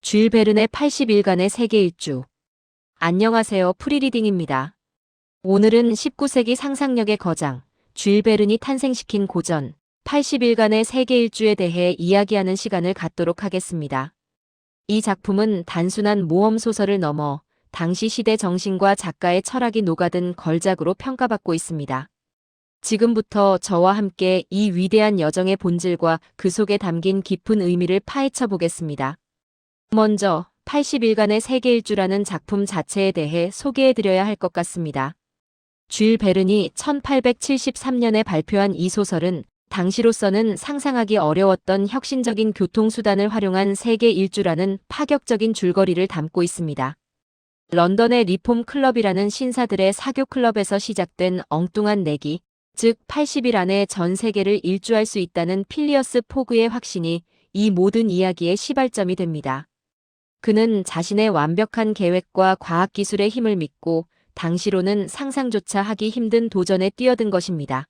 줄 베른의 80일간의 세계 일주. 안녕하세요. 프리리딩입니다. 오늘은 19세기 상상력의 거장, 줄 베른이 탄생시킨 고전, 80일간의 세계 일주에 대해 이야기하는 시간을 갖도록 하겠습니다. 이 작품은 단순한 모험 소설을 넘어 당시 시대 정신과 작가의 철학이 녹아든 걸작으로 평가받고 있습니다. 지금부터 저와 함께 이 위대한 여정의 본질과 그 속에 담긴 깊은 의미를 파헤쳐 보겠습니다. 먼저 80일간의 세계 일주라는 작품 자체에 대해 소개해드려야 할 것 같습니다. 줄 베른이 1873년에 발표한 이 소설은 당시로서는 상상하기 어려웠던 혁신적인 교통수단을 활용한 세계 일주라는 파격적인 줄거리를 담고 있습니다. 런던의 리폼 클럽이라는 신사들의 사교 클럽에서 시작된 엉뚱한 내기, 즉 80일 안에 전 세계를 일주할 수 있다는 필리어스 포그의 확신이 이 모든 이야기의 시발점이 됩니다. 그는 자신의 완벽한 계획과 과학기술의 힘을 믿고 당시로는 상상조차 하기 힘든 도전에 뛰어든 것입니다.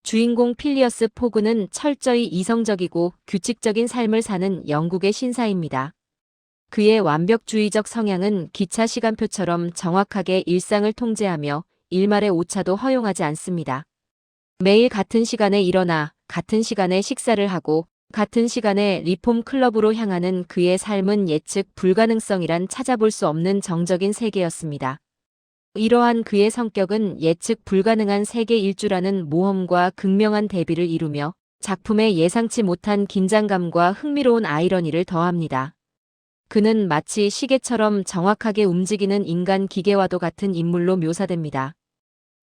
주인공 필리어스 포그는 철저히 이성적이고 규칙적인 삶을 사는 영국의 신사입니다. 그의 완벽주의적 성향은 기차 시간표처럼 정확하게 일상을 통제하며 일말의 오차도 허용하지 않습니다. 매일 같은 시간에 일어나 같은 시간에 식사를 하고 같은 시간에 리폼 클럽으로 향하는 그의 삶은 예측 불가능성이란 찾아볼 수 없는 정적인 세계였습니다. 이러한 그의 성격은 예측 불가능한 세계 일주라는 모험과 극명한 대비를 이루며 작품에 예상치 못한 긴장감과 흥미로운 아이러니를 더합니다. 그는 마치 시계처럼 정확하게 움직이는 인간 기계와도 같은 인물로 묘사됩니다.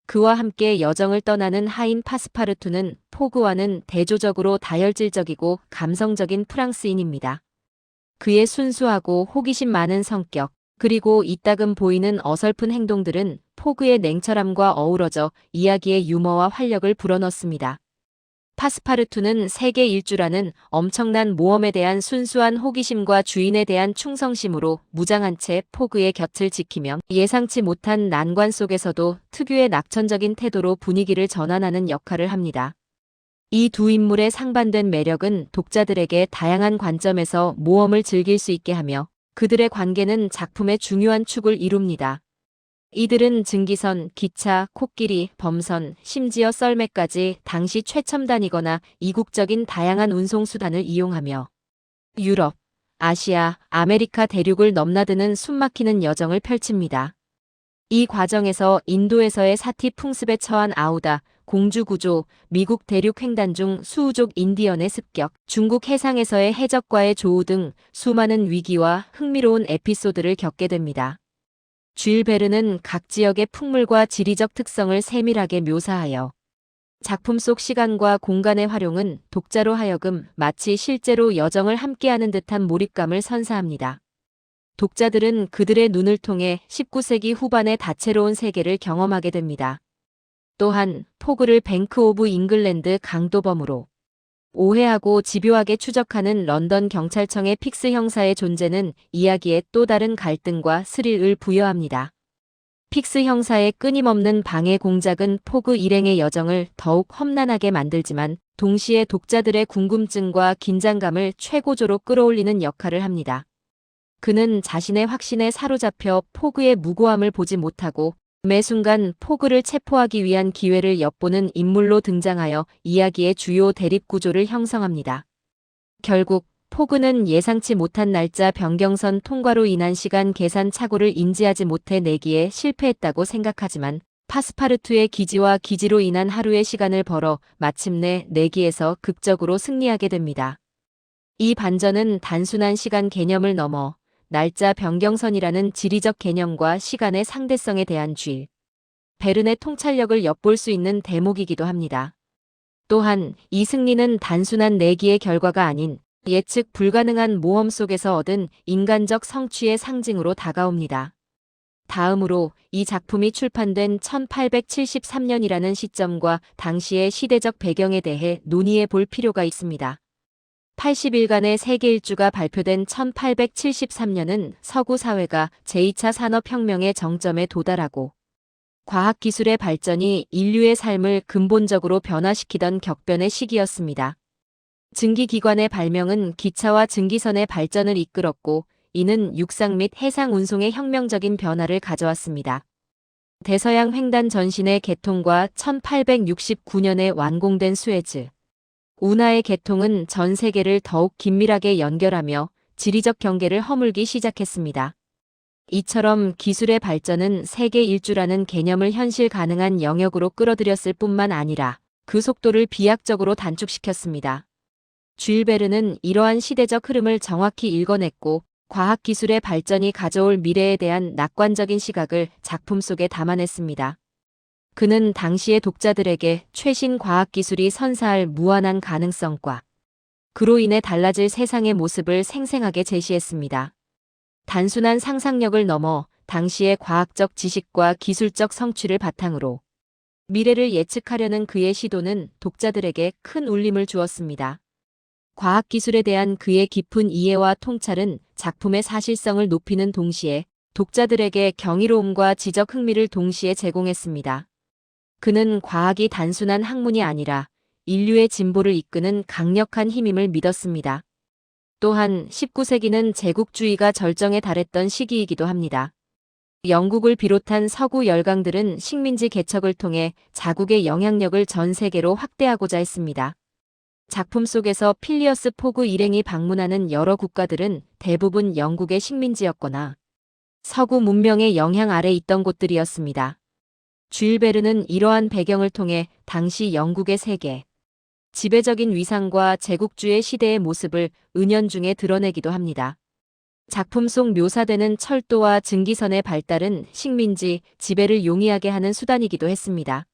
그와 함께 여정을 떠나는 하인 파스파르투는 포그와는 대조적으로 다혈질적이고 감성적인 프랑스인입니다. 그의 순수하고 호기심 많은 성격, 그리고 이따금 보이는 어설픈 행동들은 포그의 냉철함과 어우러져 이야기의 유머와 활력을 불어넣습니다. 파스파르투는 세계 일주라는 엄청난 모험에 대한 순수한 호기심과 주인에 대한 충성심으로 무장한 채 포그의 곁을 지키며 예상치 못한 난관 속에서도 특유의 낙천적인 태도로 분위기를 전환하는 역할을 합니다. 이 두 인물의 상반된 매력은 독자들에게 다양한 관점에서 모험을 즐길 수 있게 하며 그들의 관계는 작품의 중요한 축을 이룹니다. 이들은 증기선, 기차, 코끼리, 범선, 심지어 썰매까지 당시 최첨단이거나 이국적인 다양한 운송수단을 이용하며 유럽, 아시아, 아메리카 대륙을 넘나드는 숨막히는 여정을 펼칩니다. 이 과정에서 인도에서의 사티 풍습에 처한 아우다, 공주구조, 미국 대륙 횡단 중 수우족 인디언의 습격, 중국 해상에서의 해적과의 조우 등 수많은 위기와 흥미로운 에피소드를 겪게 됩니다. 줄 베른은 각 지역의 풍물과 지리적 특성을 세밀하게 묘사하여 작품 속 시간과 공간의 활용은 독자로 하여금 마치 실제로 여정을 함께하는 듯한 몰입감을 선사합니다. 독자들은 그들의 눈을 통해 19세기 후반의 다채로운 세계를 경험하게 됩니다. 또한 포그를 뱅크 오브 잉글랜드 강도범으로 오해하고 집요하게 추적하는 런던 경찰청의 픽스 형사의 존재는 이야기에 또 다른 갈등과 스릴을 부여합니다. 픽스 형사의 끊임없는 방해 공작은 포그 일행의 여정을 더욱 험난하게 만들지만 동시에 독자들의 궁금증과 긴장감을 최고조로 끌어올리는 역할을 합니다. 그는 자신의 확신에 사로잡혀 포그의 무고함을 보지 못하고 매 순간 포그를 체포하기 위한 기회를 엿보는 인물로 등장하여 이야기의 주요 대립 구조를 형성합니다. 결국 포그는 예상치 못한 날짜 변경선 통과로 인한 시간 계산 착오를 인지하지 못해 내기에 실패했다고 생각하지만 파스파르투의 기지와 기지로 인한 하루의 시간을 벌어 마침내 내기에서 극적으로 승리하게 됩니다. 이 반전은 단순한 시간 개념을 넘어 날짜 변경선이라는 지리적 개념과 시간의 상대성에 대한 줄 베른의 통찰력을 엿볼 수 있는 대목이기도 합니다. 또한 이 승리는 단순한 내기의 결과가 아닌 예측 불가능한 모험 속에서 얻은 인간적 성취의 상징으로 다가옵니다. 다음으로 이 작품이 출판된 1873년이라는 시점과 당시의 시대적 배경에 대해 논의해 볼 필요가 있습니다. 80일간의 세계 일주가 발표된 1873년은 서구 사회가 제2차 산업혁명의 정점에 도달하고 과학기술의 발전이 인류의 삶을 근본적으로 변화시키던 격변의 시기였습니다. 증기기관의 발명은 기차와 증기선의 발전을 이끌었고 이는 육상 및 해상 운송에 혁명적인 변화를 가져왔습니다. 대서양 횡단 전신의 개통과 1869년에 완공된 수에즈 운하의 개통은 전 세계를 더욱 긴밀하게 연결하며 지리적 경계를 허물기 시작했습니다. 이처럼 기술의 발전은 세계 일주라는 개념을 현실 가능한 영역으로 끌어들였을 뿐만 아니라 그 속도를 비약적으로 단축시켰습니다. 쥘 베르는 이러한 시대적 흐름을 정확히 읽어냈고 과학기술의 발전이 가져올 미래에 대한 낙관적인 시각을 작품 속에 담아냈습니다. 그는 당시의 독자들에게 최신 과학기술이 선사할 무한한 가능성과 그로 인해 달라질 세상의 모습을 생생하게 제시했습니다. 단순한 상상력을 넘어 당시의 과학적 지식과 기술적 성취를 바탕으로 미래를 예측하려는 그의 시도는 독자들에게 큰 울림을 주었습니다. 과학기술에 대한 그의 깊은 이해와 통찰은 작품의 사실성을 높이는 동시에 독자들에게 경이로움과 지적 흥미를 동시에 제공했습니다. 그는 과학이 단순한 학문이 아니라 인류의 진보를 이끄는 강력한 힘임을 믿었습니다. 또한 19세기는 제국주의가 절정에 달했던 시기이기도 합니다. 영국을 비롯한 서구 열강들은 식민지 개척을 통해 자국의 영향력을 전 세계로 확대하고자 했습니다. 작품 속에서 필리어스 포그 일행이 방문하는 여러 국가들은 대부분 영국의 식민지였거나 서구 문명의 영향 아래 있던 곳들이었습니다. 쥘 베르는 이러한 배경을 통해 당시 영국의 세계 지배적인 위상과 제국주의 시대의 모습을 은연중에 드러내기도 합니다. 작품 속 묘사되는 철도와 증기선의 발달은 식민지 지배를 용이하게 하는 수단이기도 했습니다.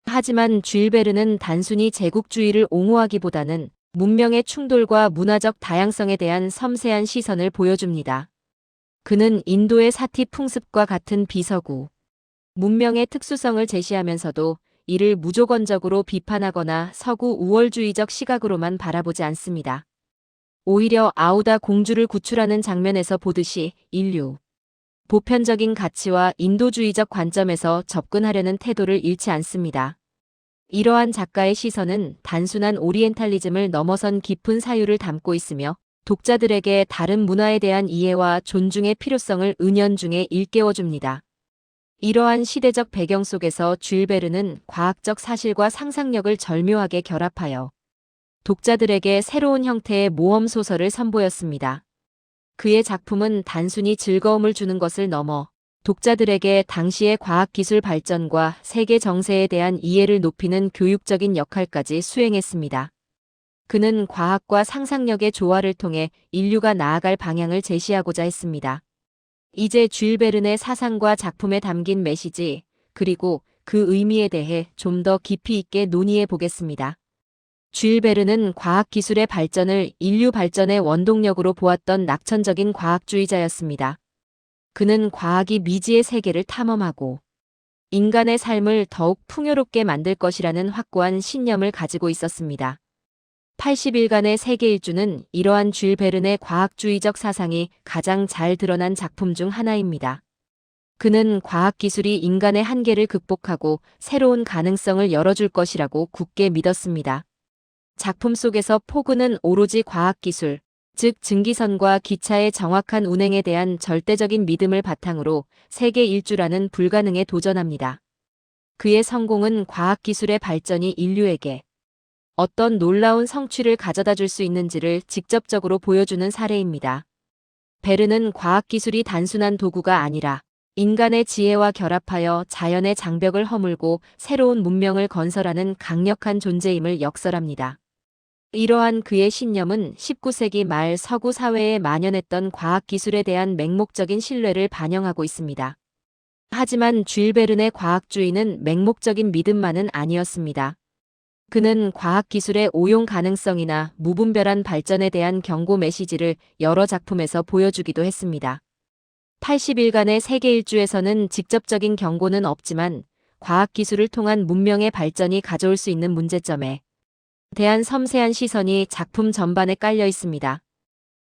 하지만 쥘 베르는 단순히 제국주의를 옹호하기보다는 문명의 충돌과 문화적 다양성에 대한 섬세한 시선을 보여줍니다. 그는 인도의 사티 풍습과 같은 비서구 문명의 특수성을 제시하면서도 이를 무조건적으로 비판하거나 서구 우월주의적 시각으로만 바라보지 않습니다. 오히려 아우다 공주를 구출하는 장면에서 보듯이 인류, 보편적인 가치와 인도주의적 관점에서 접근하려는 태도를 잃지 않습니다. 이러한 작가의 시선은 단순한 오리엔탈리즘을 넘어선 깊은 사유를 담고 있으며 독자들에게 다른 문화에 대한 이해와 존중의 필요성을 은연중에 일깨워줍니다. 이러한 시대적 배경 속에서 쥘 베르는 과학적 사실과 상상력을 절묘하게 결합하여 독자들에게 새로운 형태의 모험 소설을 선보였습니다. 그의 작품은 단순히 즐거움을 주는 것을 넘어 독자들에게 당시의 과학기술 발전과 세계 정세에 대한 이해를 높이는 교육적인 역할까지 수행했습니다. 그는 과학과 상상력의 조화를 통해 인류가 나아갈 방향을 제시하고자 했습니다. 이제 쥘 베른의 사상과 작품에 담긴 메시지, 그리고 그 의미에 대해 좀 더 깊이 있게 논의해 보겠습니다. 쥘 베른은 과학기술의 발전을 인류 발전의 원동력으로 보았던 낙천적인 과학주의자였습니다. 그는 과학이 미지의 세계를 탐험하고 인간의 삶을 더욱 풍요롭게 만들 것이라는 확고한 신념을 가지고 있었습니다. 80일간의 세계 일주는 이러한 쥘 베른의 과학주의적 사상이 가장 잘 드러난 작품 중 하나입니다. 그는 과학기술이 인간의 한계를 극복하고 새로운 가능성을 열어줄 것이라고 굳게 믿었습니다. 작품 속에서 포그는 오로지 과학기술, 즉 증기선과 기차의 정확한 운행에 대한 절대적인 믿음을 바탕으로 세계 일주라는 불가능에 도전합니다. 그의 성공은 과학기술의 발전이 인류에게 어떤 놀라운 성취를 가져다 줄 수 있는지를 직접적으로 보여주는 사례입니다. 베르는 과학기술이 단순한 도구가 아니라 인간의 지혜와 결합하여 자연의 장벽을 허물고 새로운 문명을 건설하는 강력한 존재임을 역설합니다. 이러한 그의 신념은 19세기 말 서구 사회에 만연했던 과학기술에 대한 맹목적인 신뢰를 반영하고 있습니다. 하지만 쥘 베른의 과학주의는 맹목적인 믿음만은 아니었습니다. 그는 과학기술의 오용 가능성이나 무분별한 발전에 대한 경고 메시지를 여러 작품에서 보여주기도 했습니다. 80일간의 세계 일주에서는 직접적인 경고는 없지만 과학기술을 통한 문명의 발전이 가져올 수 있는 문제점에 대한 섬세한 시선이 작품 전반에 깔려 있습니다.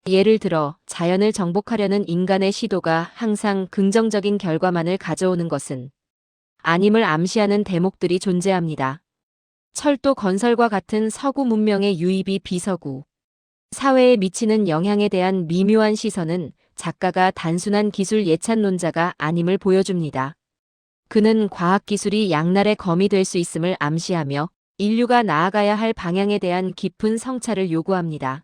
예를 들어 자연을 정복하려는 인간의 시도가 항상 긍정적인 결과만을 가져오는 것은 아님을 암시하는 대목들이 존재합니다. 철도 건설과 같은 서구 문명의 유입이 비서구 사회에 미치는 영향에 대한 미묘한 시선은 작가가 단순한 기술 예찬론자가 아님을 보여줍니다. 그는 과학기술이 양날의 검이 될 수 있음을 암시하며 인류가 나아가야 할 방향에 대한 깊은 성찰을 요구합니다.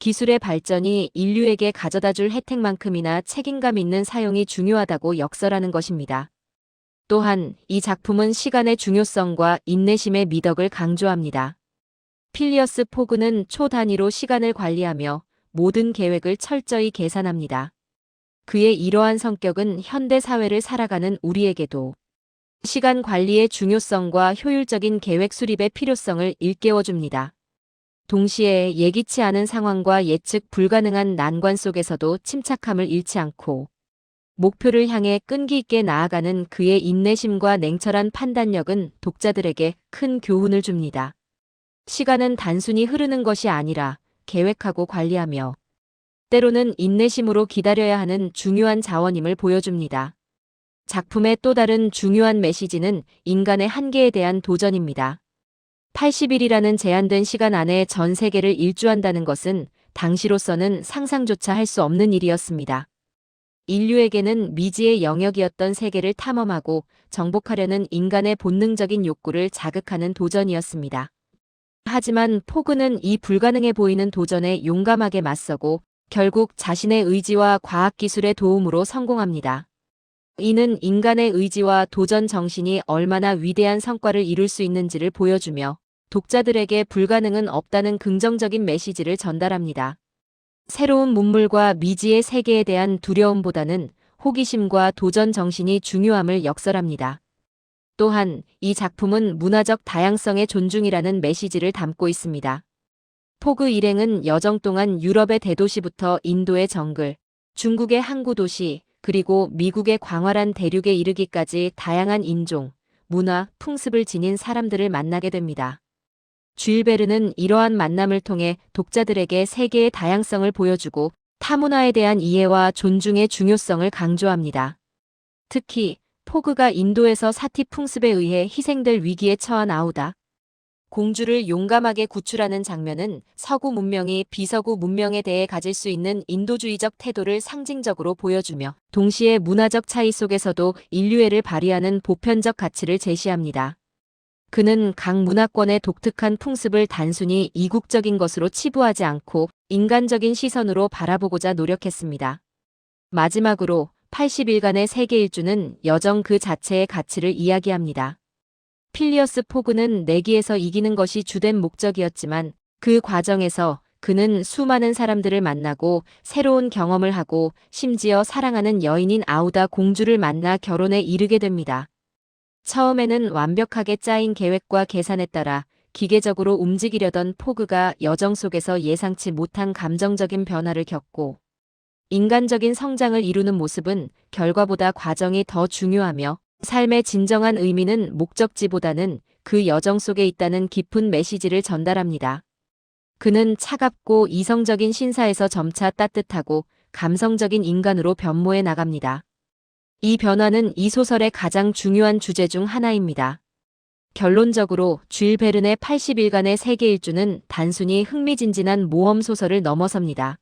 기술의 발전이 인류에게 가져다줄 혜택만큼이나 책임감 있는 사용이 중요하다고 역설하는 것입니다. 또한 이 작품은 시간의 중요성과 인내심의 미덕을 강조합니다. 필리어스 포그는 초 단위로 시간을 관리하며 모든 계획을 철저히 계산합니다. 그의 이러한 성격은 현대 사회를 살아가는 우리에게도 시간 관리의 중요성과 효율적인 계획 수립의 필요성을 일깨워줍니다. 동시에 예기치 않은 상황과 예측 불가능한 난관 속에서도 침착함을 잃지 않고 목표를 향해 끈기 있게 나아가는 그의 인내심과 냉철한 판단력은 독자들에게 큰 교훈을 줍니다. 시간은 단순히 흐르는 것이 아니라 계획하고 관리하며 때로는 인내심으로 기다려야 하는 중요한 자원임을 보여줍니다. 작품의 또 다른 중요한 메시지는 인간의 한계에 대한 도전입니다. 80일이라는 제한된 시간 안에 전 세계를 일주한다는 것은 당시로서는 상상조차 할 수 없는 일이었습니다. 인류에게는 미지의 영역이었던 세계를 탐험하고 정복하려는 인간의 본능적인 욕구를 자극하는 도전이었습니다. 하지만 포그는 이 불가능해 보이는 도전에 용감하게 맞서고 결국 자신의 의지와 과학기술의 도움으로 성공합니다. 이는 인간의 의지와 도전 정신이 얼마나 위대한 성과를 이룰 수 있는지를 보여주며 독자들에게 불가능은 없다는 긍정적인 메시지를 전달합니다. 새로운 문물과 미지의 세계에 대한 두려움보다는 호기심과 도전 정신이 중요함을 역설합니다. 또한 이 작품은 문화적 다양성의 존중이라는 메시지를 담고 있습니다. 포그 일행은 여정 동안 유럽의 대도시부터 인도의 정글, 중국의 항구 도시, 그리고 미국의 광활한 대륙에 이르기까지 다양한 인종, 문화, 풍습을 지닌 사람들을 만나게 됩니다. 쥘 베르는 이러한 만남을 통해 독자들에게 세계의 다양성을 보여주고 타문화에 대한 이해와 존중의 중요성을 강조합니다. 특히 포그가 인도에서 사티 풍습에 의해 희생될 위기에 처한 아우다 공주를 용감하게 구출하는 장면은 서구 문명이 비서구 문명에 대해 가질 수 있는 인도주의적 태도를 상징적으로 보여주며 동시에 문화적 차이 속에서도 인류애를 발휘하는 보편적 가치를 제시합니다. 그는 각 문화권의 독특한 풍습을 단순히 이국적인 것으로 치부하지 않고 인간적인 시선으로 바라보고자 노력했습니다. 마지막으로 80일간의 세계 일주는 여정 그 자체의 가치를 이야기합니다. 필리어스 포그는 내기에서 이기는 것이 주된 목적이었지만 그 과정에서 그는 수많은 사람들을 만나고 새로운 경험을 하고 심지어 사랑하는 여인인 아우다 공주를 만나 결혼에 이르게 됩니다. 처음에는 완벽하게 짜인 계획과 계산에 따라 기계적으로 움직이려던 포그가 여정 속에서 예상치 못한 감정적인 변화를 겪고 인간적인 성장을 이루는 모습은 결과보다 과정이 더 중요하며 삶의 진정한 의미는 목적지보다는 그 여정 속에 있다는 깊은 메시지를 전달합니다. 그는 차갑고 이성적인 신사에서 점차 따뜻하고 감성적인 인간으로 변모해 나갑니다. 이 변화는 이 소설의 가장 중요한 주제 중 하나입니다. 결론적으로 쥘 베른의 80일간의 세계 일주는 단순히 흥미진진한 모험 소설을 넘어섭니다.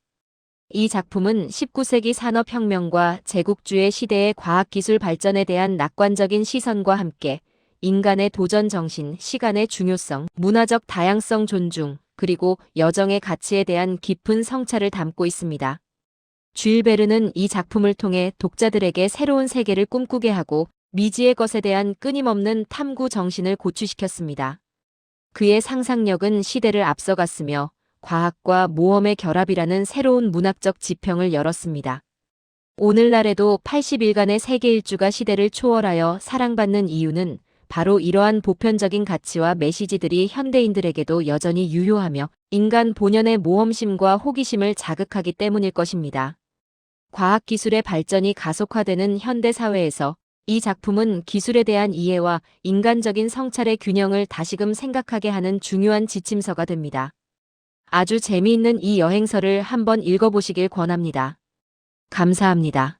이 작품은 19세기 산업혁명과 제국주의 시대의 과학기술 발전에 대한 낙관적인 시선과 함께 인간의 도전 정신, 시간의 중요성, 문화적 다양성 존중, 그리고 여정의 가치에 대한 깊은 성찰을 담고 있습니다. 쥘 베른은 이 작품을 통해 독자들에게 새로운 세계를 꿈꾸게 하고 미지의 것에 대한 끊임없는 탐구 정신을 고취시켰습니다. 그의 상상력은 시대를 앞서갔으며 과학과 모험의 결합이라는 새로운 문학적 지평을 열었습니다. 오늘날에도 80일간의 세계 일주가 시대를 초월하여 사랑받는 이유는 바로 이러한 보편적인 가치와 메시지들이 현대인들에게도 여전히 유효하며 인간 본연의 모험심과 호기심을 자극하기 때문일 것입니다. 과학기술의 발전이 가속화되는 현대사회에서 이 작품은 기술에 대한 이해와 인간적인 성찰의 균형을 다시금 생각하게 하는 중요한 지침서가 됩니다. 아주 재미있는 이 여행서를 한번 읽어보시길 권합니다. 감사합니다.